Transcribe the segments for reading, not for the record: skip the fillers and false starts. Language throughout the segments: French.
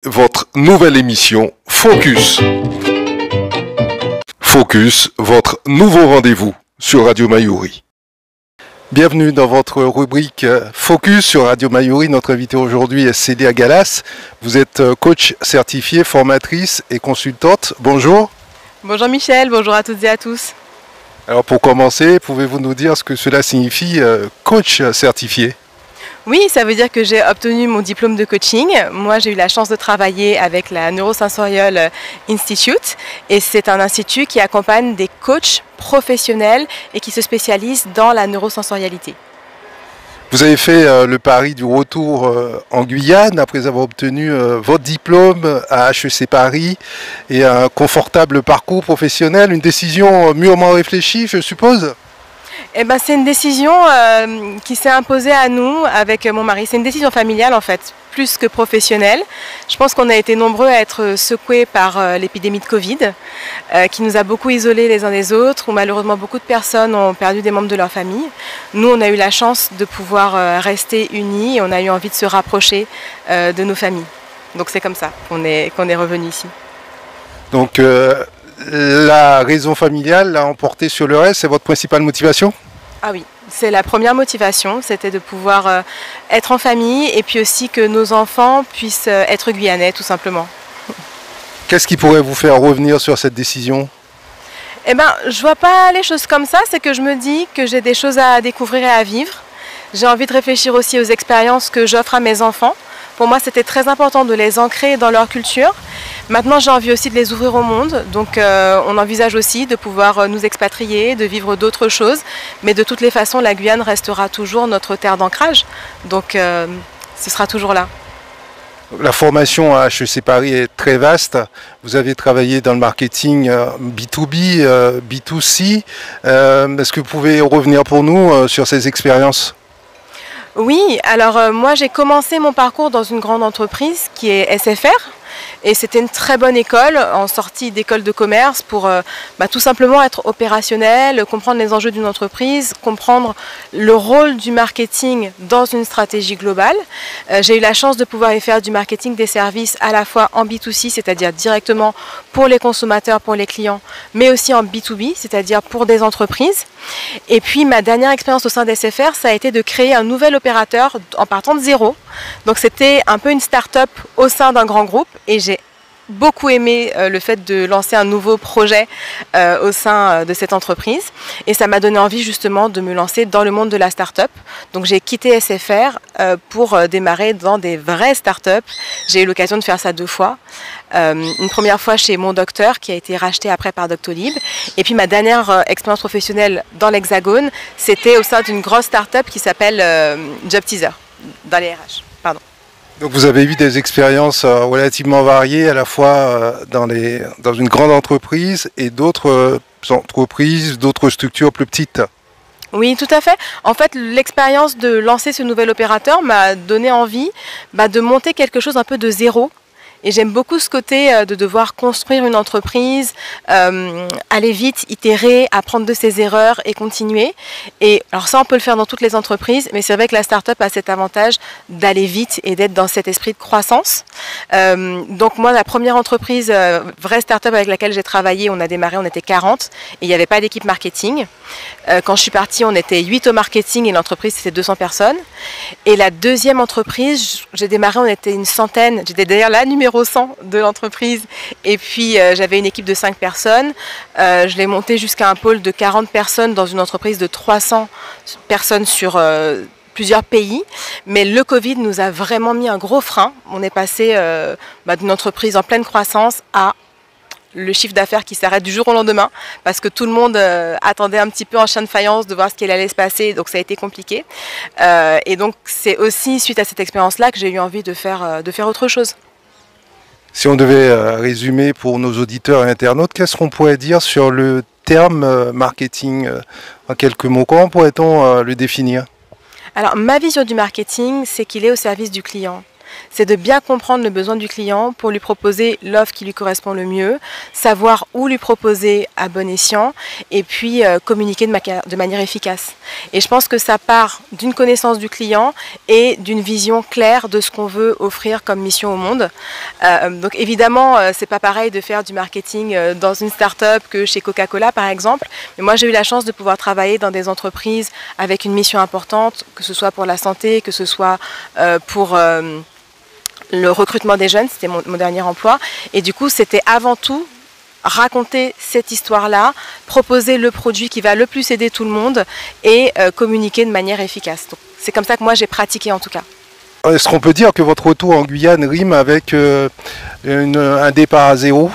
Votre nouvelle émission Focus. Focus, votre nouveau rendez-vous sur Radio Mayuri. Bienvenue dans votre rubrique Focus sur Radio Mayuri. Notre invité aujourd'hui est Célia Galas. Vous êtes coach certifiée, formatrice et consultante. Bonjour. Bonjour Michel, bonjour à toutes et à tous. Alors pour commencer, pouvez-vous nous dire ce que cela signifie coach certifié ? Oui, ça veut dire que j'ai obtenu mon diplôme de coaching. Moi, j'ai eu la chance de travailler avec la Neurosensorial Institute et c'est un institut qui accompagne des coachs professionnels et qui se spécialise dans la neurosensorialité. Vous avez fait le pari du retour en Guyane après avoir obtenu votre diplôme à HEC Paris et un confortable parcours professionnel, une décision mûrement réfléchie, je suppose ? Eh ben, c'est une décision qui s'est imposée à nous avec mon mari. C'est une décision familiale en fait, plus que professionnelle. Je pense qu'on a été nombreux à être secoués par l'épidémie de Covid, qui nous a beaucoup isolés les uns des autres, où malheureusement beaucoup de personnes ont perdu des membres de leur famille. Nous, on a eu la chance de pouvoir rester unis et on a eu envie de se rapprocher de nos familles. Donc c'est comme ça qu'on est revenu ici. Donc la raison familiale l'a emporté sur le reste, c'est votre principale motivation ? Ah oui, c'est la première motivation, c'était de pouvoir être en famille et puis aussi que nos enfants puissent être guyanais tout simplement. Qu'est-ce qui pourrait vous faire revenir sur cette décision ? Eh ben, je vois pas les choses comme ça, c'est que je me dis que j'ai des choses à découvrir et à vivre. J'ai envie de réfléchir aussi aux expériences que j'offre à mes enfants. Pour moi, c'était très important de les ancrer dans leur culture. Maintenant, j'ai envie aussi de les ouvrir au monde. Donc, on envisage aussi de pouvoir nous expatrier, de vivre d'autres choses. Mais de toutes les façons, la Guyane restera toujours notre terre d'ancrage. Donc, ce sera toujours là. La formation à HEC Paris est très vaste. Vous avez travaillé dans le marketing B2B, B2C. Est-ce que vous pouvez revenir pour nous sur ces expériences ? Oui, alors moi j'ai commencé mon parcours dans une grande entreprise qui est SFR et c'était une très bonne école en sortie d'école de commerce pour tout simplement être opérationnel, comprendre les enjeux d'une entreprise, comprendre le rôle du marketing dans une stratégie globale. J'ai eu la chance de pouvoir y faire du marketing des services à la fois en B2C, c'est-à-dire directement pour les consommateurs, pour les clients, mais aussi en B2B, c'est-à-dire pour des entreprises. Et puis ma dernière expérience au sein d'SFR, ça a été de créer un nouvel opérateur en partant de zéro. Donc c'était un peu une start-up au sein d'un grand groupe et j'ai beaucoup aimé le fait de lancer un nouveau projet au sein de cette entreprise et ça m'a donné envie justement de me lancer dans le monde de la start-up. Donc j'ai quitté SFR pour démarrer dans des vraies start-up. J'ai eu l'occasion de faire ça 2 fois. Une première fois chez Mon Docteur qui a été racheté après par Doctolib et puis ma dernière expérience professionnelle dans l'Hexagone, c'était au sein d'une grosse start-up qui s'appelle Job Teaser dans les RH. Pardon. Donc vous avez eu des expériences relativement variées, à la fois dans une grande entreprise et d'autres entreprises, d'autres structures plus petites. Oui, tout à fait. En fait, l'expérience de lancer ce nouvel opérateur m'a donné envie de monter quelque chose un peu de zéro. Et j'aime beaucoup ce côté de devoir construire une entreprise, aller vite, itérer, apprendre de ses erreurs et continuer. Et alors ça, on peut le faire dans toutes les entreprises, mais c'est vrai que la start-up a cet avantage d'aller vite et d'être dans cet esprit de croissance. Donc moi, la première entreprise, vraie start-up avec laquelle j'ai travaillé, on a démarré, on était 40 et il n'y avait pas d'équipe marketing. Quand je suis partie, on était 8 au marketing et l'entreprise, c'était 200 personnes. Et la deuxième entreprise, j'ai démarré, on était une centaine. J'étais d'ailleurs la numéro 100 de l'entreprise. Et puis, j'avais une équipe de 5 personnes. Je l'ai montée jusqu'à un pôle de 40 personnes dans une entreprise de 300 personnes sur plusieurs pays. Mais le Covid nous a vraiment mis un gros frein. On est passé d'une entreprise en pleine croissance à le chiffre d'affaires qui s'arrête du jour au lendemain parce que tout le monde attendait un petit peu en chien de faïence de voir ce qu'il allait se passer, donc ça a été compliqué. Et donc c'est aussi suite à cette expérience-là que j'ai eu envie de faire autre chose. Si on devait résumer pour nos auditeurs et internautes, qu'est-ce qu'on pourrait dire sur le terme marketing en quelques mots? Comment pourrait-on le définir? Alors ma vision du marketing, c'est qu'il est au service du client. c'est de bien comprendre le besoin du client pour lui proposer l'offre qui lui correspond le mieux, savoir où lui proposer à bon escient et puis communiquer de manière efficace. Et je pense que ça part d'une connaissance du client et d'une vision claire de ce qu'on veut offrir comme mission au monde. Donc évidemment, c'est pas pareil de faire du marketing dans une start-up que chez Coca-Cola par exemple. Mais moi j'ai eu la chance de pouvoir travailler dans des entreprises avec une mission importante, que ce soit pour la santé, que ce soit pour le recrutement des jeunes, c'était mon dernier emploi. Et du coup, c'était avant tout raconter cette histoire-là, proposer le produit qui va le plus aider tout le monde et communiquer de manière efficace. C'est comme ça que moi j'ai pratiqué en tout cas. Est-ce qu'on peut dire que votre retour en Guyane rime avec un départ à zéro ?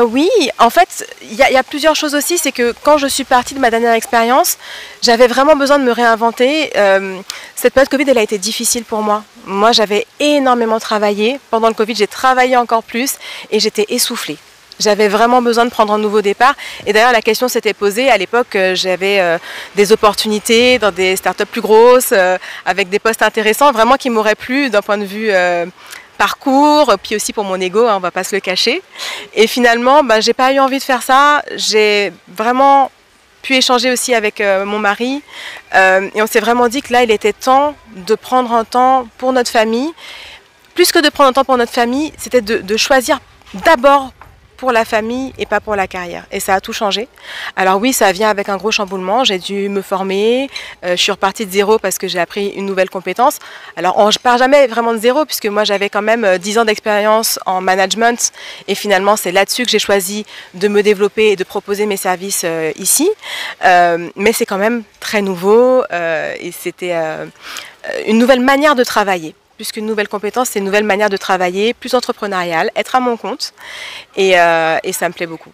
Oui, en fait, il y a plusieurs choses aussi. C'est que quand je suis partie de ma dernière expérience, j'avais vraiment besoin de me réinventer. Cette période Covid, elle a été difficile pour moi. Moi, j'avais énormément travaillé. Pendant le Covid, j'ai travaillé encore plus et j'étais essoufflée. J'avais vraiment besoin de prendre un nouveau départ. Et d'ailleurs, la question s'était posée. À l'époque, j'avais des opportunités dans des startups plus grosses, avec des postes intéressants, vraiment qui m'auraient plu d'un point de vue parcours, puis aussi pour mon ego, hein, on va pas se le cacher. Et finalement, j'ai pas eu envie de faire ça. J'ai vraiment pu échanger aussi avec mon mari. Et on s'est vraiment dit que là, il était temps de prendre un temps pour notre famille. Plus que de prendre un temps pour notre famille, c'était de choisir d'abord pour la famille et pas pour la carrière. Et ça a tout changé. Alors oui, ça vient avec un gros chamboulement. J'ai dû me former. Je suis repartie de zéro parce que j'ai appris une nouvelle compétence. Alors je ne pars jamais vraiment de zéro puisque moi j'avais quand même 10 ans d'expérience en management. Et finalement, c'est là-dessus que j'ai choisi de me développer et de proposer mes services ici. Mais c'est quand même très nouveau et c'était une nouvelle manière de travailler. Plus qu'une nouvelle compétence, c'est une nouvelle manière de travailler, plus entrepreneuriale, être à mon compte, et ça me plaît beaucoup.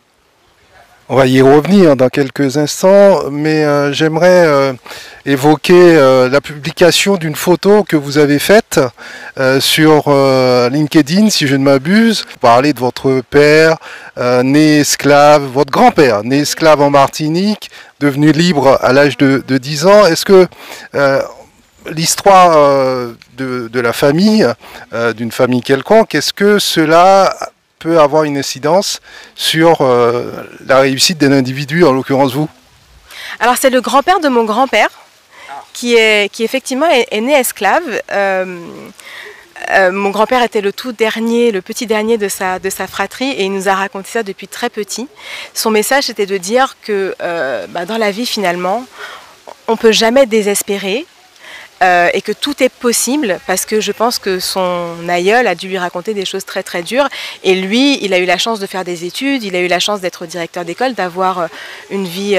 On va y revenir dans quelques instants, mais j'aimerais évoquer la publication d'une photo que vous avez faite sur LinkedIn, si je ne m'abuse. Vous parlez de votre père, né esclave, votre grand-père, né esclave en Martinique, devenu libre à l'âge de 10 ans. Est-ce que l'histoire de la famille, d'une famille quelconque, est-ce que cela peut avoir une incidence sur la réussite d'un individu, en l'occurrence vous? Alors c'est le grand-père de mon grand-père qui effectivement est né esclave. Mon grand-père était le tout dernier, le petit dernier de sa fratrie et il nous a raconté ça depuis très petit. Son message c'était de dire que dans la vie finalement, on ne peut jamais désespérer. Et que tout est possible parce que je pense que son aïeul a dû lui raconter des choses très très dures et lui il a eu la chance de faire des études, il a eu la chance d'être directeur d'école, d'avoir une vie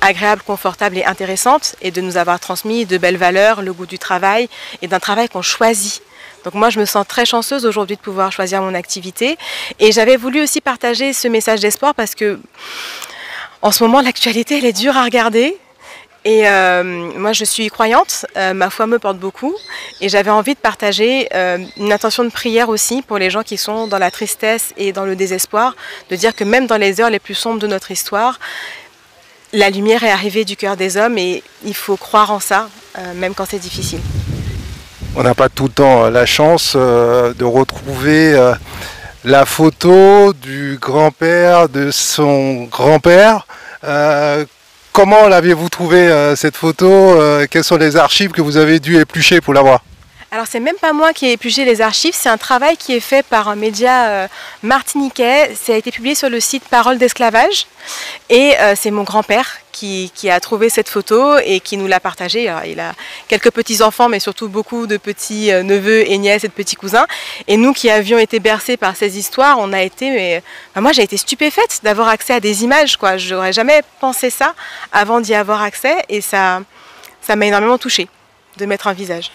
agréable, confortable et intéressante et de nous avoir transmis de belles valeurs, le goût du travail et d'un travail qu'on choisit. Donc moi je me sens très chanceuse aujourd'hui de pouvoir choisir mon activité et j'avais voulu aussi partager ce message d'espoir parce que en ce moment l'actualité elle est dure à regarder. Et moi je suis croyante, ma foi me porte beaucoup et j'avais envie de partager une intention de prière aussi pour les gens qui sont dans la tristesse et dans le désespoir, de dire que même dans les heures les plus sombres de notre histoire, la lumière est arrivée du cœur des hommes et il faut croire en ça, même quand c'est difficile. On n'a pas tout le temps la chance de retrouver la photo du grand-père de son grand-père. Comment l'avez-vous trouvé cette photo? Quelles sont les archives que vous avez dû éplucher pour l'avoir? Alors c'est même pas moi qui ai épluché les archives, c'est un travail qui est fait par un média martiniquais. Ça a été publié sur le site Parole d'esclavage et c'est mon grand-père qui a trouvé cette photo et qui nous l'a partagée. Alors, il a quelques petits-enfants mais surtout beaucoup de petits neveux et nièces et de petits cousins. Et nous qui avions été bercés par ces histoires, on a été, moi j'ai été stupéfaite d'avoir accès à des images, quoi. J'aurais jamais pensé ça avant d'y avoir accès et ça m'a énormément touchée de mettre un visage.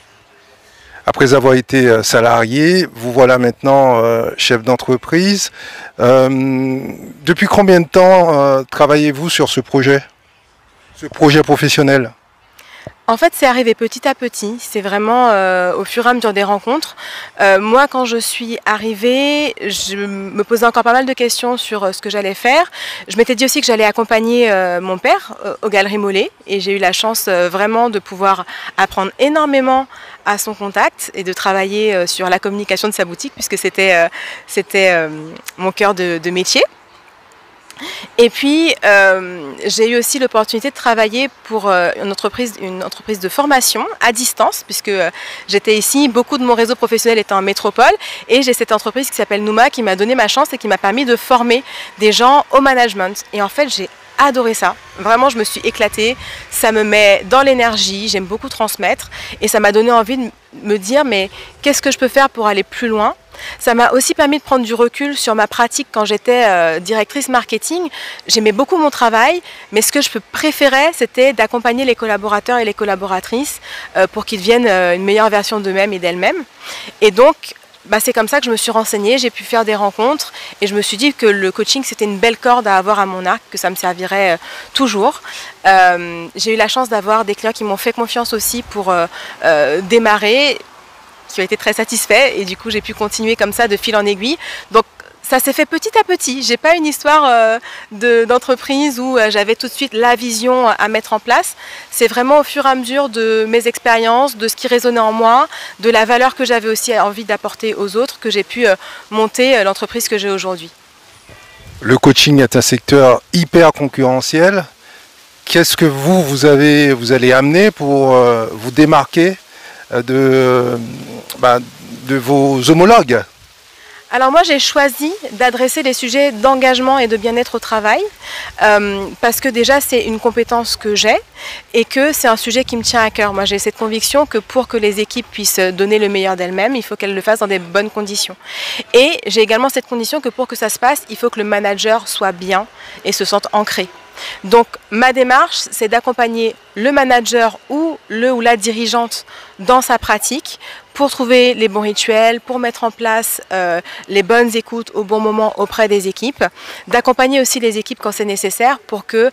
Après avoir été salarié, vous voilà maintenant chef d'entreprise. Depuis combien de temps travaillez-vous sur ce projet professionnel? En fait, c'est arrivé petit à petit. C'est vraiment au fur et à mesure des rencontres. Moi, quand je suis arrivée, je me posais encore pas mal de questions sur ce que j'allais faire. Je m'étais dit aussi que j'allais accompagner mon père aux Galeries Mollet. Et j'ai eu la chance vraiment de pouvoir apprendre énormément à son contact et de travailler sur la communication de sa boutique, puisque c'était mon cœur de métier. Et puis, j'ai eu aussi l'opportunité de travailler pour une entreprise de formation à distance, puisque j'étais ici, beaucoup de mon réseau professionnel était en métropole, et j'ai cette entreprise qui s'appelle Nouma qui m'a donné ma chance et qui m'a permis de former des gens au management. Et en fait, j'ai adoré ça. Vraiment, je me suis éclatée. Ça me met dans l'énergie, j'aime beaucoup transmettre, et ça m'a donné envie de me dire, mais qu'est-ce que je peux faire pour aller plus loin ? Ça m'a aussi permis de prendre du recul sur ma pratique quand j'étais directrice marketing. J'aimais beaucoup mon travail, mais ce que je préférais, c'était d'accompagner les collaborateurs et les collaboratrices pour qu'ils deviennent une meilleure version d'eux-mêmes et d'elles-mêmes. Et donc, c'est comme ça que je me suis renseignée, j'ai pu faire des rencontres et je me suis dit que le coaching, c'était une belle corde à avoir à mon arc, que ça me servirait toujours. J'ai eu la chance d'avoir des clients qui m'ont fait confiance aussi pour démarrer, qui ont été très satisfaits, et du coup j'ai pu continuer comme ça de fil en aiguille. Donc ça s'est fait petit à petit. J'ai pas une histoire d'entreprise où j'avais tout de suite la vision à mettre en place. C'est vraiment au fur et à mesure de mes expériences, de ce qui résonnait en moi, de la valeur que j'avais aussi envie d'apporter aux autres, que j'ai pu monter l'entreprise que j'ai aujourd'hui. Le coaching est un secteur hyper concurrentiel. Qu'est-ce que vous allez amener pour vous démarquer de vos homologues? Alors moi, j'ai choisi d'adresser les sujets d'engagement et de bien-être au travail parce que déjà c'est une compétence que j'ai et que c'est un sujet qui me tient à cœur. Moi, j'ai cette conviction que pour que les équipes puissent donner le meilleur d'elles-mêmes, il faut qu'elles le fassent dans des bonnes conditions. Et j'ai également cette condition que pour que ça se passe, il faut que le manager soit bien et se sente ancré. Donc ma démarche, c'est d'accompagner le manager ou le ou la dirigeante dans sa pratique pour trouver les bons rituels, pour mettre en place les bonnes écoutes au bon moment auprès des équipes, d'accompagner aussi les équipes quand c'est nécessaire pour que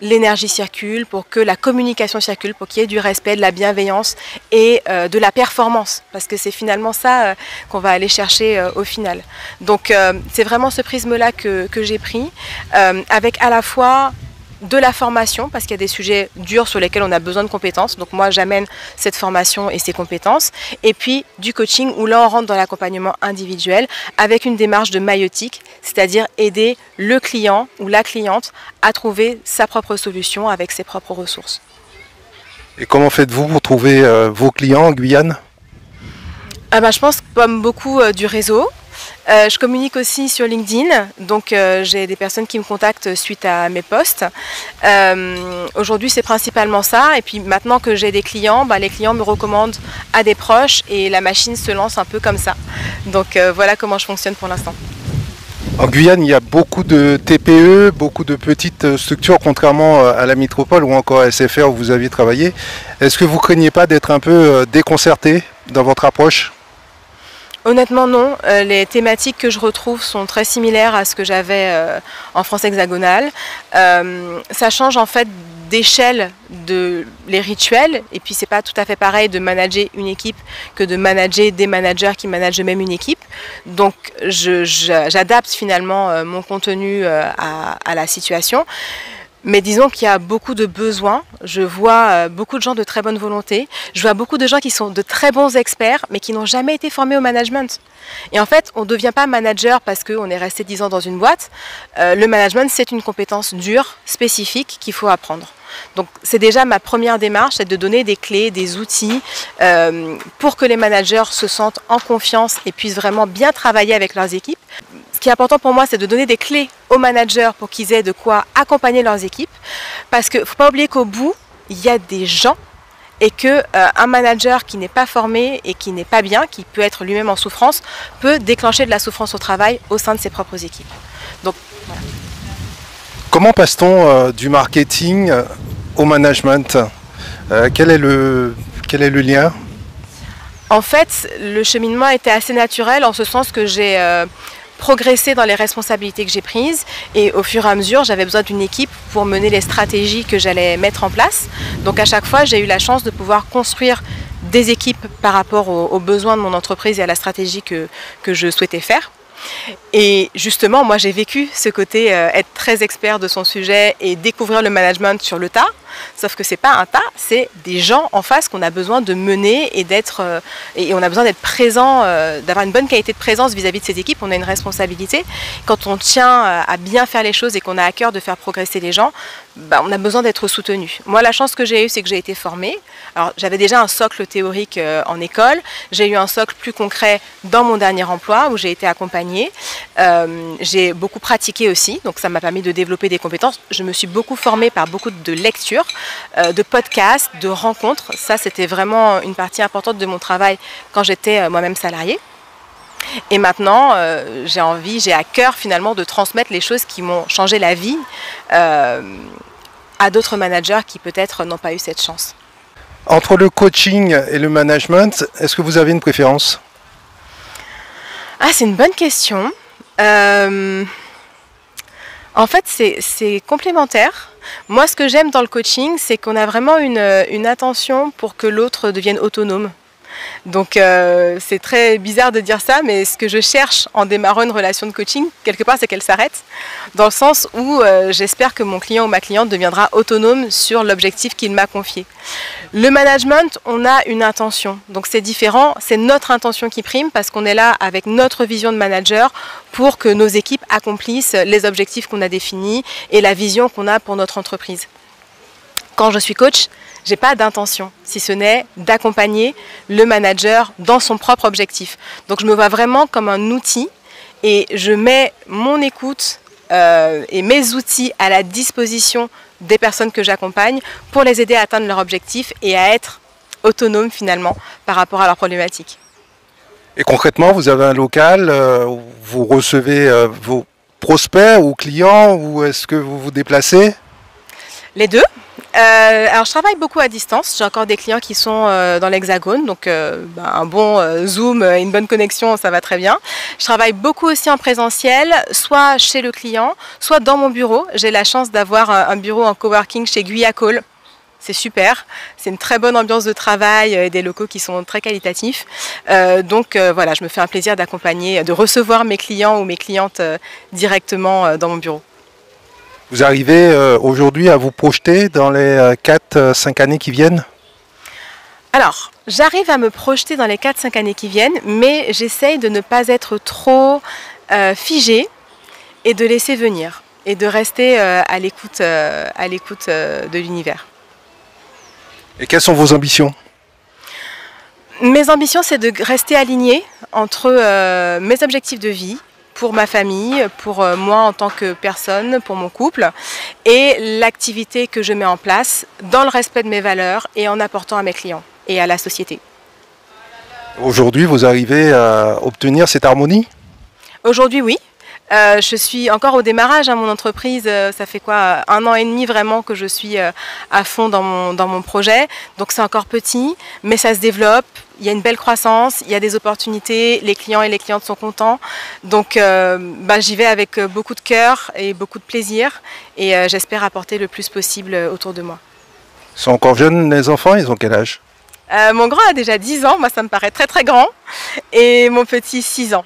l'énergie circule, pour que la communication circule, pour qu'il y ait du respect, de la bienveillance et de la performance, parce que c'est finalement ça qu'on va aller chercher au final. Donc c'est vraiment ce prisme-là que j'ai pris, avec à la fois de la formation, parce qu'il y a des sujets durs sur lesquels on a besoin de compétences, donc moi j'amène cette formation et ces compétences, et puis du coaching où là on rentre dans l'accompagnement individuel avec une démarche de maïeutique, c'est-à-dire aider le client ou la cliente à trouver sa propre solution avec ses propres ressources. Et comment faites-vous pour trouver vos clients en Guyane? Je pense comme beaucoup du réseau. Je communique aussi sur LinkedIn, donc j'ai des personnes qui me contactent suite à mes posts. Aujourd'hui c'est principalement ça, et puis maintenant que j'ai des clients, les clients me recommandent à des proches et la machine se lance un peu comme ça. Donc voilà comment je fonctionne pour l'instant. En Guyane, il y a beaucoup de TPE, beaucoup de petites structures, contrairement à la métropole ou encore à SFR où vous aviez travaillé. Est-ce que vous ne craignez pas d'être un peu déconcerté dans votre approche ? Honnêtement non, les thématiques que je retrouve sont très similaires à ce que j'avais en France hexagonale. Ça change en fait d'échelle les rituels, et puis c'est pas tout à fait pareil de manager une équipe que de manager des managers qui managent eux-mêmes une équipe. Donc j'adapte finalement mon contenu à la situation. Mais disons qu'il y a beaucoup de besoins, je vois beaucoup de gens de très bonne volonté, je vois beaucoup de gens qui sont de très bons experts mais qui n'ont jamais été formés au management. Et en fait, on ne devient pas manager parce qu'on est resté 10 ans dans une boîte. Le management, c'est une compétence dure, spécifique, qu'il faut apprendre. Donc c'est déjà ma première démarche, c'est de donner des clés, des outils pour que les managers se sentent en confiance et puissent vraiment bien travailler avec leurs équipes. Ce qui est important pour moi, c'est de donner des clés aux managers pour qu'ils aient de quoi accompagner leurs équipes. Parce qu'il ne faut pas oublier qu'au bout, il y a des gens et qu'un manager qui n'est pas formé et qui n'est pas bien, qui peut être lui-même en souffrance, peut déclencher de la souffrance au travail au sein de ses propres équipes. Donc, voilà. Comment passe-t-on du marketing au management? Quel est le lien? En fait, le cheminement était assez naturel en ce sens que j'ai progresser dans les responsabilités que j'ai prises et au fur et à mesure, j'avais besoin d'une équipe pour mener les stratégies que j'allais mettre en place. Donc à chaque fois, j'ai eu la chance de pouvoir construire des équipes par rapport aux besoins de mon entreprise et à la stratégie que je souhaitais faire. Et justement, moi j'ai vécu ce côté être très expert de son sujet et découvrir le management sur le tas. Sauf que c'est pas un tas, c'est des gens en face qu'on a besoin de mener et et on a besoin d'être présent, d'avoir une bonne qualité de présence vis-à-vis de ces équipes. On a une responsabilité. Quand on tient à bien faire les choses et qu'on a à cœur de faire progresser les gens, on a besoin d'être soutenu. Moi, la chance que j'ai eue, c'est que j'ai été formée. Alors, j'avais déjà un socle théorique en école. J'ai eu un socle plus concret dans mon dernier emploi où j'ai été accompagnée. J'ai beaucoup pratiqué aussi, donc ça m'a permis de développer des compétences. Je me suis beaucoup formée par beaucoup de lectures, de podcasts, de rencontres. Ça, c'était vraiment une partie importante de mon travail quand j'étais moi-même salariée. Et maintenant, j'ai à cœur finalement de transmettre les choses qui m'ont changé la vie à d'autres managers qui peut-être n'ont pas eu cette chance. Entre le coaching et le management, est-ce que vous avez une préférence? Ah, c'est une bonne question. En fait, c'est complémentaire. Moi, ce que j'aime dans le coaching, c'est qu'on a vraiment une attention pour que l'autre devienne autonome. Donc c'est très bizarre de dire ça, mais ce que je cherche en démarrant une relation de coaching, quelque part, c'est qu'elle s'arrête, dans le sens où j'espère que mon client ou ma cliente deviendra autonome sur l'objectif qu'il m'a confié. Le management, on a une intention, donc c'est différent, c'est notre intention qui prime parce qu'on est là avec notre vision de manager pour que nos équipes accomplissent les objectifs qu'on a définis et la vision qu'on a pour notre entreprise. Quand je suis coach, je n'ai pas d'intention, si ce n'est d'accompagner le manager dans son propre objectif. Donc je me vois vraiment comme un outil et je mets mon écoute et mes outils à la disposition des personnes que j'accompagne pour les aider à atteindre leur objectif et à être autonomes finalement par rapport à leurs problématiques. Et concrètement, vous avez un local, où vous recevez vos prospects ou clients, ou est-ce que vous vous déplacez? Les deux. Alors je travaille beaucoup à distance, j'ai encore des clients qui sont dans l'Hexagone, donc un bon Zoom et une bonne connexion, ça va très bien. Je travaille beaucoup aussi en présentiel, soit chez le client, soit dans mon bureau. J'ai la chance d'avoir un bureau en coworking chez Guyacol. C'est super, c'est une très bonne ambiance de travail et des locaux qui sont très qualitatifs. Donc voilà, je me fais un plaisir d'accompagner, de recevoir mes clients ou mes clientes directement dans mon bureau. Vous arrivez aujourd'hui à vous projeter dans les 4-5 années qui viennent? Alors, j'arrive à me projeter dans les 4-5 années qui viennent, mais j'essaye de ne pas être trop figée et de laisser venir et de rester à l'écoute de l'univers. Et quelles sont vos ambitions? Mes ambitions, c'est de rester alignée entre mes objectifs de vie, pour ma famille, pour moi en tant que personne, pour mon couple, et l'activité que je mets en place dans le respect de mes valeurs et en apportant à mes clients et à la société. Aujourd'hui, vous arrivez à obtenir cette harmonie? Aujourd'hui, oui. Je suis encore au démarrage, mon entreprise, ça fait quoi, 1 an et demi vraiment que je suis à fond dans mon projet, donc c'est encore petit, mais ça se développe, il y a une belle croissance, il y a des opportunités, les clients et les clientes sont contents, donc j'y vais avec beaucoup de cœur et beaucoup de plaisir, et j'espère apporter le plus possible autour de moi. Ils sont encore jeunes les enfants, ils ont quel âge? Mon grand a déjà 10 ans, moi ça me paraît très très grand, et mon petit 6 ans.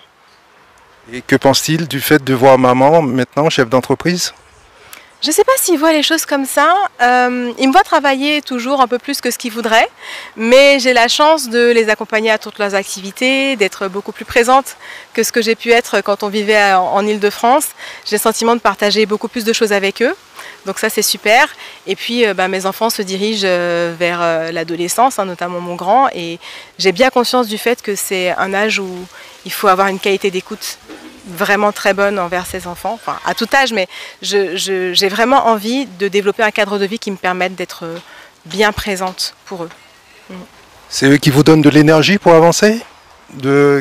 Et que pense-t-il du fait de voir maman maintenant chef d'entreprise? Je ne sais pas s'il voit les choses comme ça. Il me voit travailler toujours un peu plus que ce qu'il voudrait, mais j'ai la chance de les accompagner à toutes leurs activités, d'être beaucoup plus présente que ce que j'ai pu être quand on vivait en Île-de-France. J'ai le sentiment de partager beaucoup plus de choses avec eux. Donc ça c'est super. Et puis mes enfants se dirigent vers l'adolescence, notamment mon grand, et j'ai bien conscience du fait que c'est un âge où il faut avoir une qualité d'écoute vraiment très bonne envers ses enfants, enfin à tout âge, mais j'ai vraiment envie de développer un cadre de vie qui me permette d'être bien présente pour eux. C'est eux qui vous donnent de l'énergie pour avancer,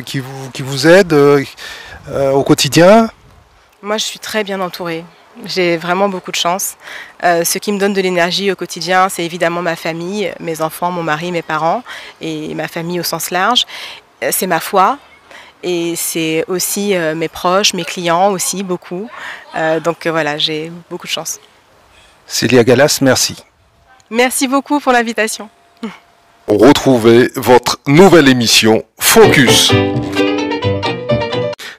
qui vous aident au quotidien? Moi je suis très bien entourée. J'ai vraiment beaucoup de chance. Ce qui me donne de l'énergie au quotidien, c'est évidemment ma famille, mes enfants, mon mari, mes parents et ma famille au sens large. C'est ma foi et c'est aussi mes proches, mes clients aussi, beaucoup. Donc voilà, j'ai beaucoup de chance. Célia Gallas, merci. Merci beaucoup pour l'invitation. Retrouvez votre nouvelle émission Focus.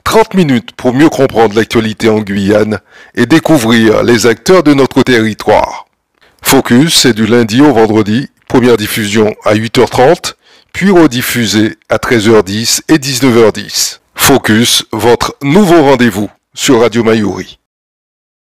30 minutes pour mieux comprendre l'actualité en Guyane et découvrir les acteurs de notre territoire. Focus, c'est du lundi au vendredi, première diffusion à 8h30, puis rediffusée à 13h10 et 19h10. Focus, votre nouveau rendez-vous sur Radio Mayuri.